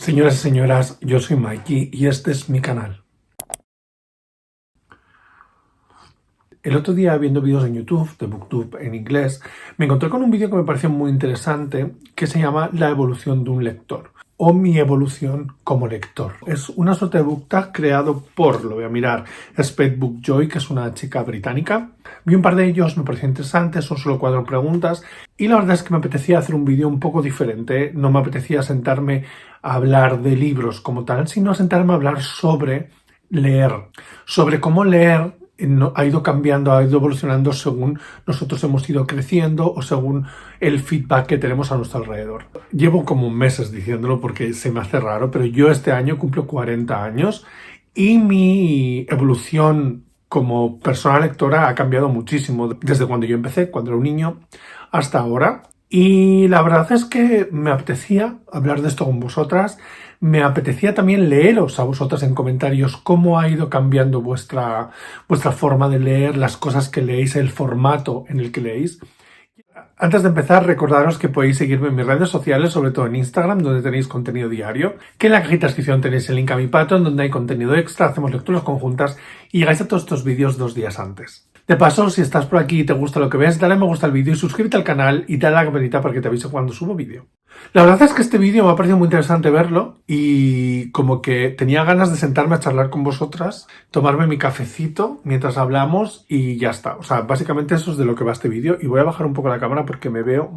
Señoras y señoras, yo soy Mikey y este es mi canal. El otro día, viendo vídeos en YouTube, de BookTube en inglés, me encontré con un vídeo que me pareció muy interesante que se llama La evolución de un lector o mi evolución como lector. Es una suerte de book tag creado por, lo voy a mirar, Spade Bookjoy, que es una chica británica. Vi un par de ellos, me pareció interesante, son solo 4 preguntas y la verdad es que me apetecía hacer un vídeo un poco diferente. No me apetecía sentarme a hablar de libros como tal, sino a sentarme a hablar sobre leer, sobre cómo leer ha ido cambiando, ha ido evolucionando según nosotros hemos ido creciendo o según el feedback que tenemos a nuestro alrededor. Llevo como meses diciéndolo porque se me hace raro, pero yo este año cumplo 40 años y mi evolución como persona lectora ha cambiado muchísimo desde cuando yo empecé, cuando era un niño, hasta ahora. Y la verdad es que me apetecía hablar de esto con vosotras. Me apetecía también leeros a vosotras en comentarios cómo ha ido cambiando vuestra forma de leer, las cosas que leéis, el formato en el que leéis. Antes de empezar, recordaros que podéis seguirme en mis redes sociales, sobre todo en Instagram, donde tenéis contenido diario, que en la cajita de descripción tenéis el link a mi Patreon, donde hay contenido extra, hacemos lecturas conjuntas y llegáis a todos estos vídeos 2 días antes. De paso, si estás por aquí y te gusta lo que ves, dale a me gusta al vídeo y suscríbete al canal y dale a la campanita para que te avise cuando subo vídeo. La verdad es que este vídeo me ha parecido muy interesante verlo y como que tenía ganas de sentarme a charlar con vosotras, tomarme mi cafecito mientras hablamos y ya está. O sea, básicamente eso es de lo que va este vídeo y voy a bajar un poco la cámara porque me veo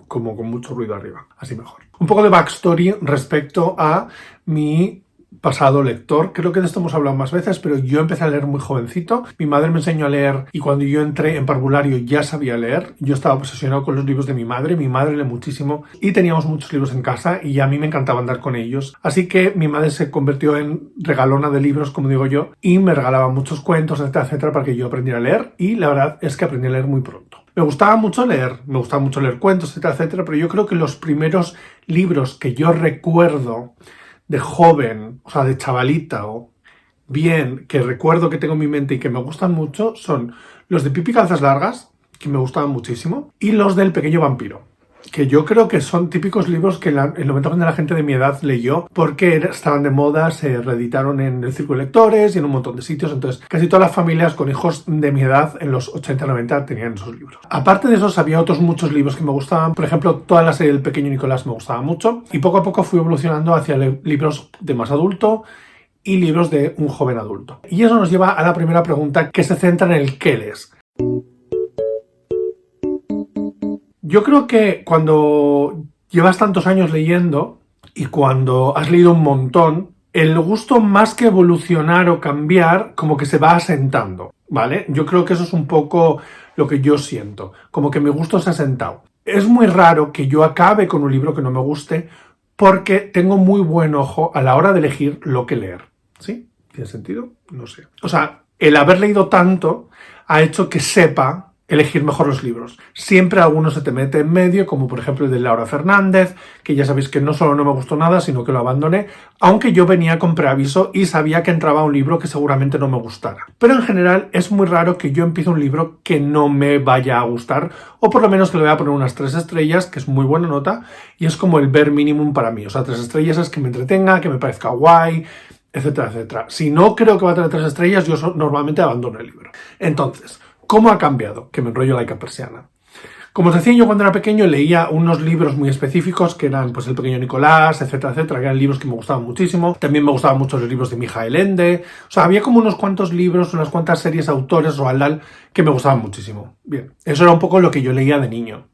como con mucho ruido arriba, así mejor. Un poco de backstory respecto a mi pasado lector. Creo que de esto hemos hablado más veces, pero yo empecé a leer muy jovencito. Mi madre me enseñó a leer y cuando yo entré en parvulario ya sabía leer. Yo estaba obsesionado con los libros de mi madre lee muchísimo y teníamos muchos libros en casa y a mí me encantaba andar con ellos. Así que mi madre se convirtió en regalona de libros, como digo yo, y me regalaba muchos cuentos, etcétera, etcétera, para que yo aprendiera a leer y la verdad es que aprendí a leer muy pronto. Me gustaba mucho leer cuentos, etcétera, etcétera, pero yo creo que los primeros libros que yo recuerdo de joven, o sea, de chavalita o bien, que recuerdo que tengo en mi mente y que me gustan mucho, son los de Pipi Calzas Largas, que me gustaban muchísimo, y los del Pequeño Vampiro, que yo creo que son típicos libros que el 90% de la gente de mi edad leyó porque estaban de moda, se reeditaron en el Círculo de Lectores y en un montón de sitios, entonces casi todas las familias con hijos de mi edad en los 80-90 tenían esos libros. Aparte de esos había otros muchos libros que me gustaban, por ejemplo toda la serie del Pequeño Nicolás me gustaba mucho y poco a poco fui evolucionando hacia libros de más adulto y libros de un joven adulto. Y eso nos lleva a la primera pregunta que se centra en el qué lees. Yo creo que cuando llevas tantos años leyendo y cuando has leído un montón, el gusto más que evolucionar o cambiar, como que se va asentando, ¿vale? Yo creo que eso es un poco lo que yo siento, como que mi gusto se ha asentado. Es muy raro que yo acabe con un libro que no me guste porque tengo muy buen ojo a la hora de elegir lo que leer. ¿Sí? ¿Tiene sentido? No sé. O sea, el haber leído tanto ha hecho que sepa elegir mejor los libros. Siempre alguno se te mete en medio, como por ejemplo el de Laura Fernández, que ya sabéis que no solo no me gustó nada, sino que lo abandoné, aunque yo venía con preaviso y sabía que entraba un libro que seguramente no me gustara. Pero en general es muy raro que yo empiece un libro que no me vaya a gustar, o por lo menos que le voy a poner unas 3 estrellas, que es muy buena nota, y es como el bare minimum para mí. O sea, 3 estrellas es que me entretenga, que me parezca guay, etcétera, etcétera. Si no creo que va a tener 3 estrellas, yo normalmente abandono el libro. Entonces, ¿cómo ha cambiado? Que me enrollo laica persiana. Como os decía, yo cuando era pequeño leía unos libros muy específicos que eran pues El Pequeño Nicolás, etcétera, etcétera, que eran libros que me gustaban muchísimo. También me gustaban mucho los libros de Mijael Ende. O sea, había como unos cuantos libros, unas cuantas series, autores, Roald Dahl, que me gustaban muchísimo. Bien, eso era un poco lo que yo leía de niño.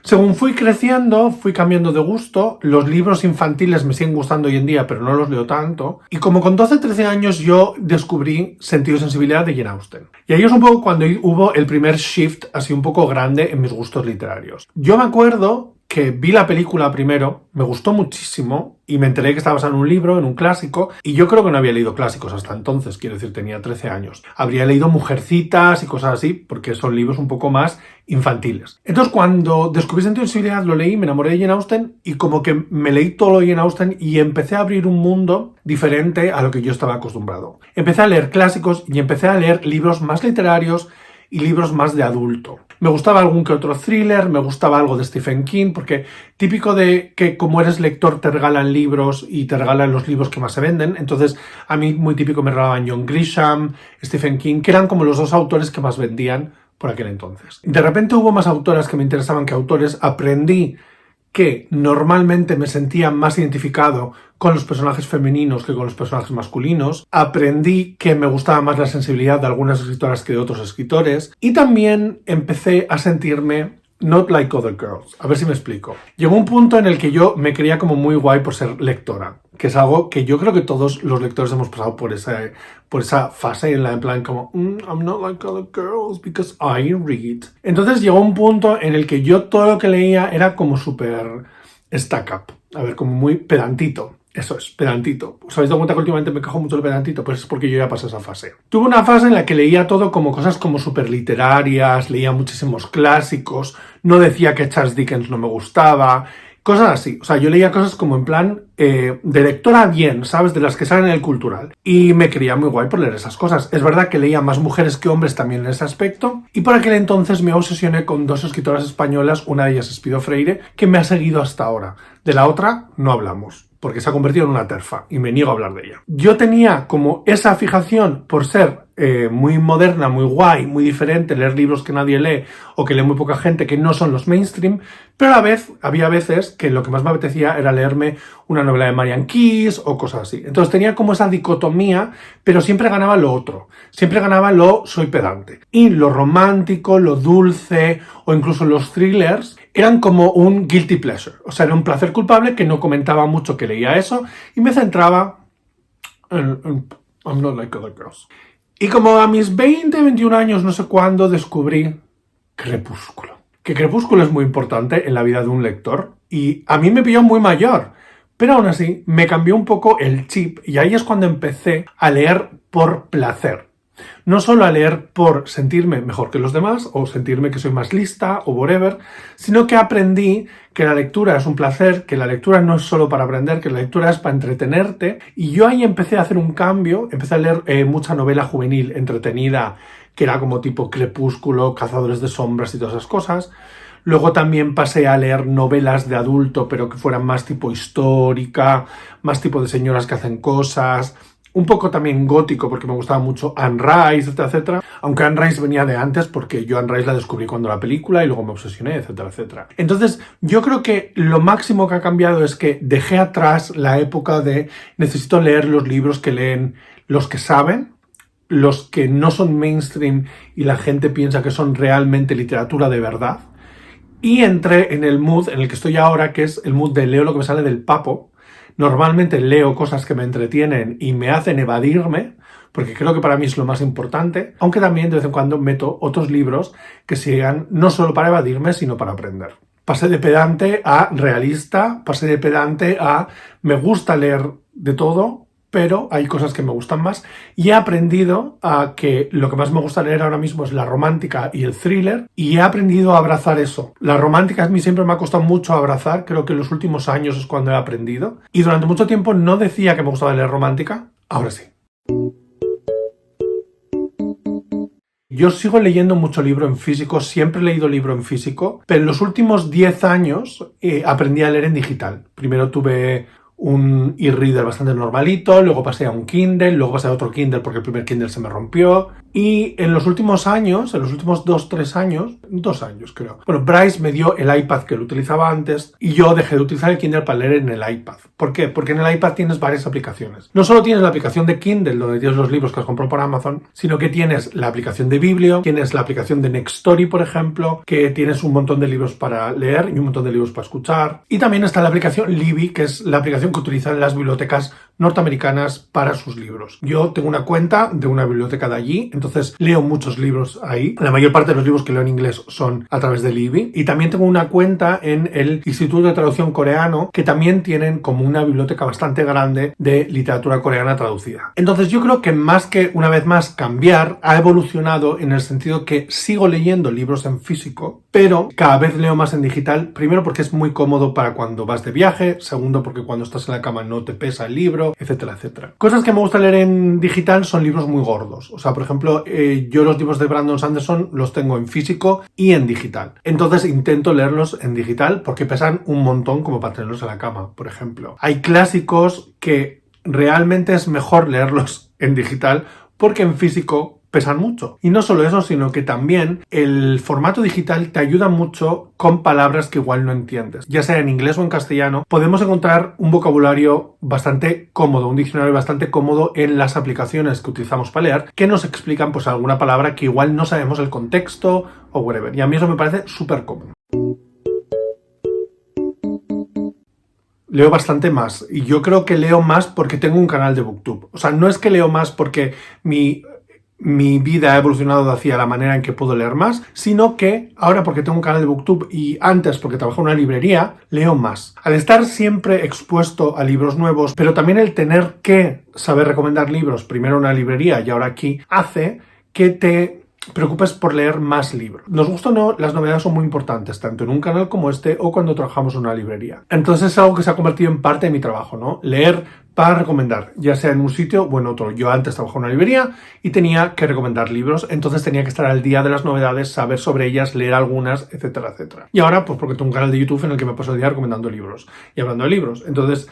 Según fui creciendo, fui cambiando de gusto. Los libros infantiles me siguen gustando hoy en día, pero no los leo tanto. Y como con 12-13 años yo descubrí Sentido y Sensibilidad de Jane Austen. Y ahí es un poco cuando hubo el primer shift así un poco grande en mis gustos literarios. Yo me acuerdo que vi la película primero, me gustó muchísimo y me enteré que estaba basado en un libro, en un clásico, y yo creo que no había leído clásicos hasta entonces, quiero decir, tenía 13 años. Habría leído Mujercitas y cosas así, porque son libros un poco más infantiles. Entonces, cuando descubrí Sentido y Sensibilidad, lo leí, me enamoré de Jane Austen y como que me leí todo lo de Jane Austen y empecé a abrir un mundo diferente a lo que yo estaba acostumbrado. Empecé a leer clásicos y empecé a leer libros más literarios y libros más de adulto. Me gustaba algún que otro thriller, me gustaba algo de Stephen King, porque típico de que como eres lector te regalan libros y te regalan los libros que más se venden. Entonces a mí muy típico me regalaban John Grisham, Stephen King, que eran como los dos autores que más vendían por aquel entonces. De repente hubo más autoras que me interesaban que autores. Aprendí que normalmente me sentía más identificado con los personajes femeninos que con los personajes masculinos. Aprendí que me gustaba más la sensibilidad de algunas escritoras que de otros escritores. Y también empecé a sentirme not like other girls. A ver si me explico. Llegó un punto en el que yo me creía como muy guay por ser lectora, que es algo que yo creo que todos los lectores hemos pasado por esa fase en plan como I'm not like other girls because I read. Entonces llegó un punto en el que yo todo lo que leía era como súper stack up. A ver, como muy pedantito. Eso es, pedantito. ¿Os habéis dado cuenta que últimamente me quejo mucho del pedantito? Pues es porque yo ya pasé esa fase. Tuve una fase en la que leía todo como cosas como súper literarias, leía muchísimos clásicos, no decía que Charles Dickens no me gustaba, cosas así. O sea, yo leía cosas como en plan de lectora bien, ¿sabes? De las que salen en el cultural. Y me creía muy guay por leer esas cosas. Es verdad que leía más mujeres que hombres también en ese aspecto. Y por aquel entonces me obsesioné con dos escritoras españolas, una de ellas es Pido Freire, que me ha seguido hasta ahora. De la otra no hablamos, porque se ha convertido en una terfa y me niego a hablar de ella. Yo tenía como esa fijación por ser muy moderna, muy guay, muy diferente, leer libros que nadie lee o que lee muy poca gente, que no son los mainstream, pero a la vez había veces que lo que más me apetecía era leerme una novela de Marianne Keyes o cosas así. Entonces tenía como esa dicotomía, pero siempre ganaba lo otro. Siempre ganaba lo soy pedante. Y lo romántico, lo dulce o incluso los thrillers eran como un guilty pleasure. O sea, era un placer culpable que no comentaba mucho que leía eso y me centraba en I'm not like other girls. Y como a mis 20, 21 años, no sé cuándo, descubrí Crepúsculo. Que Crepúsculo es muy importante en la vida de un lector y a mí me pilló muy mayor. Pero aún así me cambió un poco el chip y ahí es cuando empecé a leer por placer. No solo a leer por sentirme mejor que los demás o sentirme que soy más lista o whatever, sino que aprendí que la lectura es un placer, que la lectura no es solo para aprender, que la lectura es para entretenerte. Y yo ahí empecé a hacer un cambio, empecé a leer mucha novela juvenil entretenida, que era como tipo Crepúsculo, Cazadores de Sombras y todas esas cosas. Luego también pasé a leer novelas de adulto, pero que fueran más tipo histórica, más tipo de señoras que hacen cosas. Un poco también gótico, porque me gustaba mucho Anne Rice, etcétera, etcétera. Aunque Anne Rice venía de antes, porque yo Anne Rice la descubrí cuando la película y luego me obsesioné, etcétera, etcétera. Entonces, yo creo que lo máximo que ha cambiado es que dejé atrás la época de necesito leer los libros que leen los que saben, los que no son mainstream y la gente piensa que son realmente literatura de verdad. Y entré en el mood en el que estoy ahora, que es el mood de leo lo que me sale del papo. Normalmente leo cosas que me entretienen y me hacen evadirme, porque creo que para mí es lo más importante, aunque también de vez en cuando meto otros libros que sigan no solo para evadirme, sino para aprender. Pasé de pedante a realista, pasé de pedante a me gusta leer de todo, pero hay cosas que me gustan más y he aprendido a que lo que más me gusta leer ahora mismo es la romántica y el thriller y he aprendido a abrazar eso. La romántica a mí siempre me ha costado mucho abrazar, creo que en los últimos años es cuando he aprendido y durante mucho tiempo no decía que me gustaba leer romántica, ahora sí. Yo sigo leyendo mucho libro en físico, siempre he leído libro en físico, pero en los últimos 10 años aprendí a leer en digital. Primero tuve un e-reader bastante normalito, luego pasé a un Kindle, luego pasé a otro Kindle porque el primer Kindle se me rompió. Y en los últimos años, en los últimos 2 años creo, bueno, Bryce me dio el iPad que lo utilizaba antes y yo dejé de utilizar el Kindle para leer en el iPad. ¿Por qué? Porque en el iPad tienes varias aplicaciones. No solo tienes la aplicación de Kindle, donde tienes los libros que has comprado por Amazon, sino que tienes la aplicación de Biblio, tienes la aplicación de Nextory, por ejemplo, que tienes un montón de libros para leer y un montón de libros para escuchar. Y también está la aplicación Libby, que es la aplicación que utilizan las bibliotecas norteamericanas para sus libros. Yo tengo una cuenta de una biblioteca de allí, entonces leo muchos libros ahí. La mayor parte de los libros que leo en inglés son a través de Libby. Y también tengo una cuenta en el Instituto de Traducción Coreano, que también tienen como una biblioteca bastante grande de literatura coreana traducida. Entonces yo creo que más que, una vez más, cambiar, ha evolucionado en el sentido que sigo leyendo libros en físico, pero cada vez leo más en digital, primero porque es muy cómodo para cuando vas de viaje, segundo porque cuando estás en la cama no te pesa el libro, etcétera, etcétera. Cosas que me gusta leer en digital son libros muy gordos. O sea, por ejemplo, yo los libros de Brandon Sanderson los tengo en físico y en digital. Entonces intento leerlos en digital porque pesan un montón como para tenerlos en la cama, por ejemplo. Hay clásicos que realmente es mejor leerlos en digital porque en físico pesan mucho. Y no solo eso, sino que también el formato digital te ayuda mucho con palabras que igual no entiendes. Ya sea en inglés o en castellano, podemos encontrar un vocabulario bastante cómodo, un diccionario bastante cómodo en las aplicaciones que utilizamos para leer, que nos explican pues alguna palabra que igual no sabemos el contexto o whatever. Y a mí eso me parece súper cómodo. Leo bastante más. Y yo creo que leo más porque tengo un canal de BookTube. O sea, no es que leo más porque mi vida ha evolucionado hacia la manera en que puedo leer más, sino que ahora porque tengo un canal de BookTube y antes porque trabajo en una librería, leo más. Al estar siempre expuesto a libros nuevos, pero también el tener que saber recomendar libros, primero en una librería y ahora aquí, hace que te preocupes por leer más libros. Nos gusta o no, las novedades son muy importantes, tanto en un canal como este o cuando trabajamos en una librería. Entonces es algo que se ha convertido en parte de mi trabajo, ¿no? Leer para recomendar, ya sea en un sitio o en otro. Yo antes trabajaba en una librería y tenía que recomendar libros, entonces tenía que estar al día de las novedades, saber sobre ellas, leer algunas, etcétera, etcétera. Y ahora, pues porque tengo un canal de YouTube en el que me paso el día recomendando libros y hablando de libros. Entonces,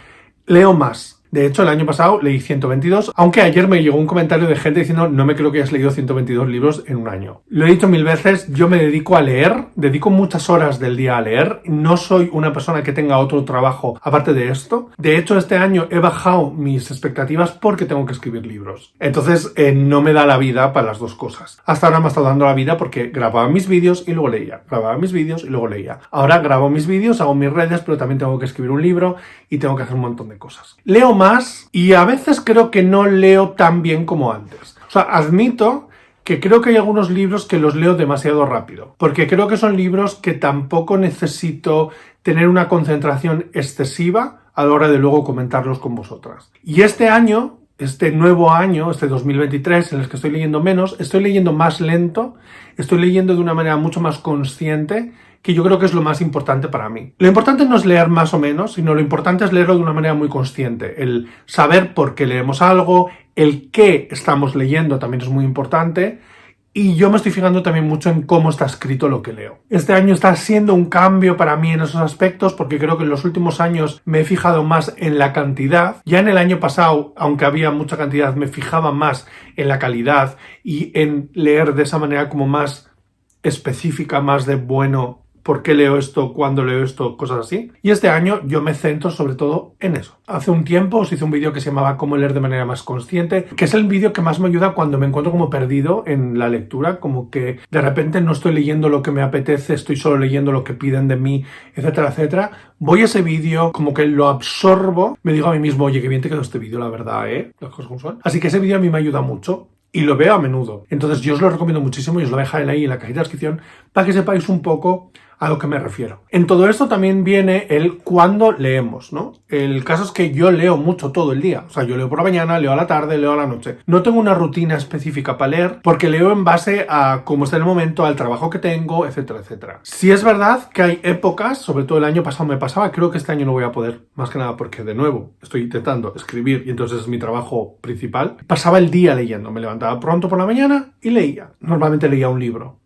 leo más. De hecho, el año pasado leí 122, aunque ayer me llegó un comentario de gente diciendo no me creo que hayas leído 122 libros en un año. Lo he dicho 1000 veces, yo me dedico a leer, dedico muchas horas del día a leer, no soy una persona que tenga otro trabajo aparte de esto. De hecho, este año he bajado mis expectativas porque tengo que escribir libros. Entonces, no me da la vida para las dos cosas. Hasta ahora me ha estado dando la vida porque grababa mis vídeos y luego leía. Grababa mis vídeos y luego leía. Ahora grabo mis vídeos, hago mis redes, pero también tengo que escribir un libro y tengo que hacer un montón de cosas. Leo más y a veces creo que no leo tan bien como antes. O sea, admito que creo que hay algunos libros que los leo demasiado rápido, porque creo que son libros que tampoco necesito tener una concentración excesiva a la hora de luego comentarlos con vosotras. Y este año, este nuevo año, este 2023, en el que estoy leyendo menos, estoy leyendo más lento, estoy leyendo de una manera mucho más consciente, que yo creo que es lo más importante para mí. Lo importante no es leer más o menos, sino lo importante es leerlo de una manera muy consciente. El saber por qué leemos algo, el qué estamos leyendo también es muy importante. Y yo me estoy fijando también mucho en cómo está escrito lo que leo. Este año está siendo un cambio para mí en esos aspectos porque creo que en los últimos años me he fijado más en la cantidad. Ya en el año pasado, aunque había mucha cantidad, me fijaba más en la calidad y en leer de esa manera como más específica, más de bueno, por qué leo esto, cuándo leo esto, cosas así. Y este año yo me centro sobre todo en eso. Hace un tiempo os hice un vídeo que se llamaba Cómo leer de manera más consciente, que es el vídeo que más me ayuda cuando me encuentro como perdido en la lectura, como que de repente no estoy leyendo lo que me apetece, estoy solo leyendo lo que piden de mí, etcétera, etcétera. Voy a ese vídeo, como que lo absorbo, me digo a mí mismo, oye, qué bien te quedó este vídeo, la verdad, las cosas como son. Así que ese vídeo a mí me ayuda mucho. Y lo veo a menudo. Entonces yo os lo recomiendo muchísimo y os lo dejaré ahí en la cajita de descripción para que sepáis un poco a lo que me refiero. En todo esto también viene el cuándo leemos, ¿no? El caso es que yo leo mucho todo el día. O sea, yo leo por la mañana, leo a la tarde, leo a la noche. No tengo una rutina específica para leer porque leo en base a cómo está el momento, al trabajo que tengo, etcétera, etcétera. Sí es verdad que hay épocas, sobre todo el año pasado me pasaba, creo que este año no voy a poder, más que nada porque de nuevo estoy intentando escribir y entonces es mi trabajo principal. Pasaba el día leyendo, me levantaba pronto por la mañana y leía. Normalmente leía un libro.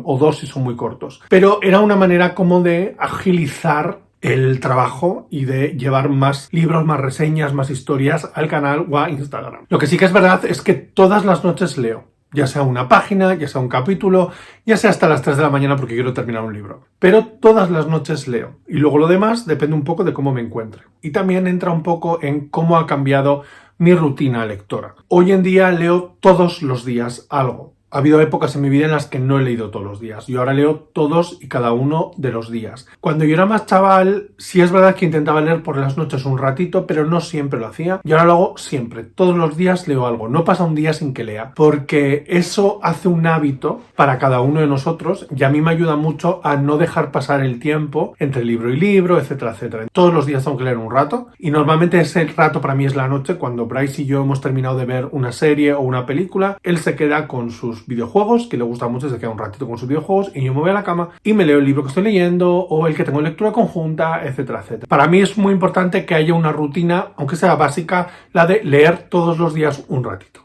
O dos si son muy cortos. Pero era una manera como de agilizar el trabajo y de llevar más libros, más reseñas, más historias al canal o a Instagram. Lo que sí que es verdad es que todas las noches leo. Ya sea una página, ya sea un capítulo, ya sea hasta las 3 de la mañana porque quiero terminar un libro. Pero todas las noches leo. Y luego lo demás depende un poco de cómo me encuentre. Y también entra un poco en cómo ha cambiado mi rutina lectora. Hoy en día leo todos los días algo. Ha habido épocas en mi vida en las que no he leído todos los días. Yo ahora leo todos y cada uno de los días. Cuando yo era más chaval, sí es verdad que intentaba leer por las noches un ratito, pero no siempre lo hacía. Y ahora lo hago siempre. Todos los días leo algo. No pasa un día sin que lea. Porque eso hace un hábito para cada uno de nosotros y a mí me ayuda mucho a no dejar pasar el tiempo entre libro y libro, etcétera, etcétera. Todos los días tengo que leer un rato y normalmente ese rato para mí es la noche. Cuando Bryce y yo hemos terminado de ver una serie o una película, él se queda con sus sus videojuegos, que le gusta mucho, se queda un ratito con sus videojuegos y yo me voy a la cama y me leo el libro que estoy leyendo o el que tengo en lectura conjunta, etcétera, etcétera. Para mí es muy importante que haya una rutina, aunque sea básica, la de leer todos los días un ratito.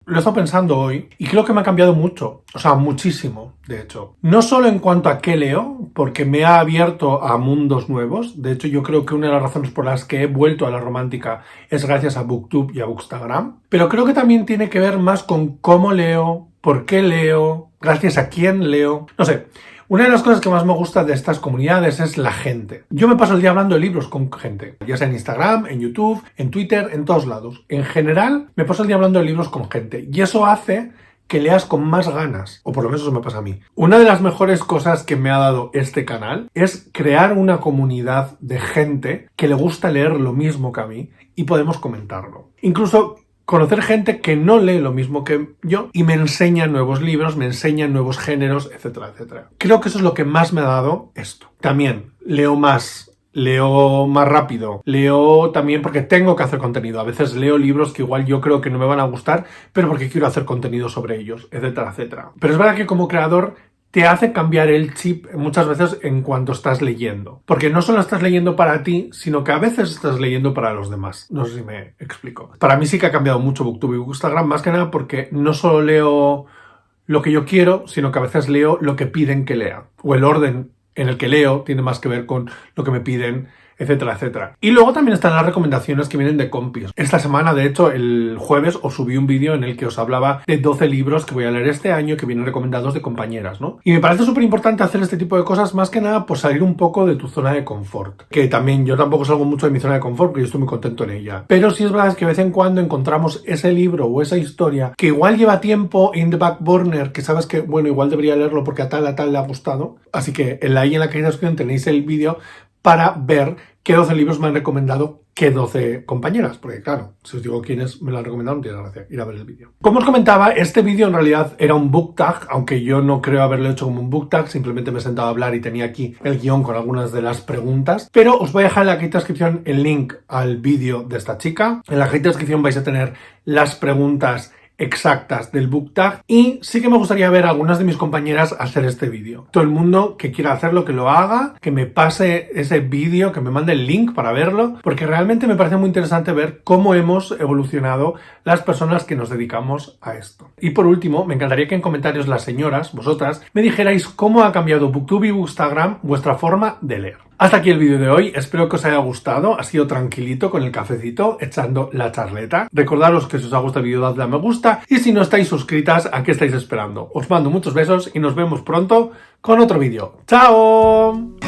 Lo he estado pensando hoy y creo que me ha cambiado mucho, o sea, muchísimo, de hecho. No solo en cuanto a qué leo, porque me ha abierto a mundos nuevos. De hecho, yo creo que una de las razones por las que he vuelto a la romántica es gracias a BookTube y a Bookstagram. Pero creo que también tiene que ver más con cómo leo, por qué leo, gracias a quién leo. No sé. Una de las cosas que más me gusta de estas comunidades es la gente. Yo me paso el día hablando de libros con gente, ya sea en Instagram, en YouTube, en Twitter, en todos lados. En general, me paso el día hablando de libros con gente y eso hace que leas con más ganas, o por lo menos eso me pasa a mí. Una de las mejores cosas que me ha dado este canal es crear una comunidad de gente que le gusta leer lo mismo que a mí y podemos comentarlo. Incluso conocer gente que no lee lo mismo que yo y me enseña nuevos libros, me enseña nuevos géneros, etcétera, etcétera. Creo que eso es lo que más me ha dado esto. También leo más rápido, leo también porque tengo que hacer contenido. A veces leo libros que igual yo creo que no me van a gustar, pero porque quiero hacer contenido sobre ellos, etcétera, etcétera. Pero es verdad que como creador te hace cambiar el chip muchas veces en cuanto estás leyendo. Porque no solo estás leyendo para ti, sino que a veces estás leyendo para los demás. No sé si me explico. Para mí sí que ha cambiado mucho BookTube y Bookstagram, más que nada porque no solo leo lo que yo quiero, sino que a veces leo lo que piden que lea. O el orden en el que leo tiene más que ver con lo que me piden, etcétera, etcétera. Y luego también están las recomendaciones que vienen de compis. Esta semana, de hecho, el jueves os subí un vídeo en el que os hablaba de 12 libros que voy a leer este año que vienen recomendados de compañeras, ¿no? Y me parece súper importante hacer este tipo de cosas, más que nada por salir un poco de tu zona de confort. Que también yo tampoco salgo mucho de mi zona de confort porque yo estoy muy contento en ella. Pero sí es verdad que de vez en cuando encontramos ese libro o esa historia que igual lleva tiempo in the back burner, que sabes que, bueno, igual debería leerlo porque a tal le ha gustado. Así que en la cajita de descripción tenéis el vídeo para ver qué 12 libros me han recomendado qué 12 compañeras, porque claro, si os digo quiénes me lo han recomendado no tiene gracia ir a ver el vídeo. Como os comentaba, este vídeo en realidad era un book tag, aunque yo no creo haberlo hecho como un book tag, simplemente me he sentado a hablar y tenía aquí el guión con algunas de las preguntas, pero os voy a dejar en la cajita de descripción el link al vídeo de esta chica. En la cajita de descripción vais a tener las preguntas exactas del book tag y sí que me gustaría ver a algunas de mis compañeras hacer este vídeo. Todo el mundo que quiera hacerlo, que lo haga, que me pase ese vídeo, que me mande el link para verlo, porque realmente me parece muy interesante ver cómo hemos evolucionado las personas que nos dedicamos a esto. Y por último, me encantaría que en comentarios las señoras, vosotras, me dijerais cómo ha cambiado BookTube y Bookstagram vuestra forma de leer. Hasta aquí el vídeo de hoy, espero que os haya gustado, ha sido tranquilito con el cafecito, echando la charleta. Recordaros que si os ha gustado el vídeo dadle a me gusta y si no estáis suscritas, ¿a qué estáis esperando? Os mando muchos besos y nos vemos pronto con otro vídeo. ¡Chao!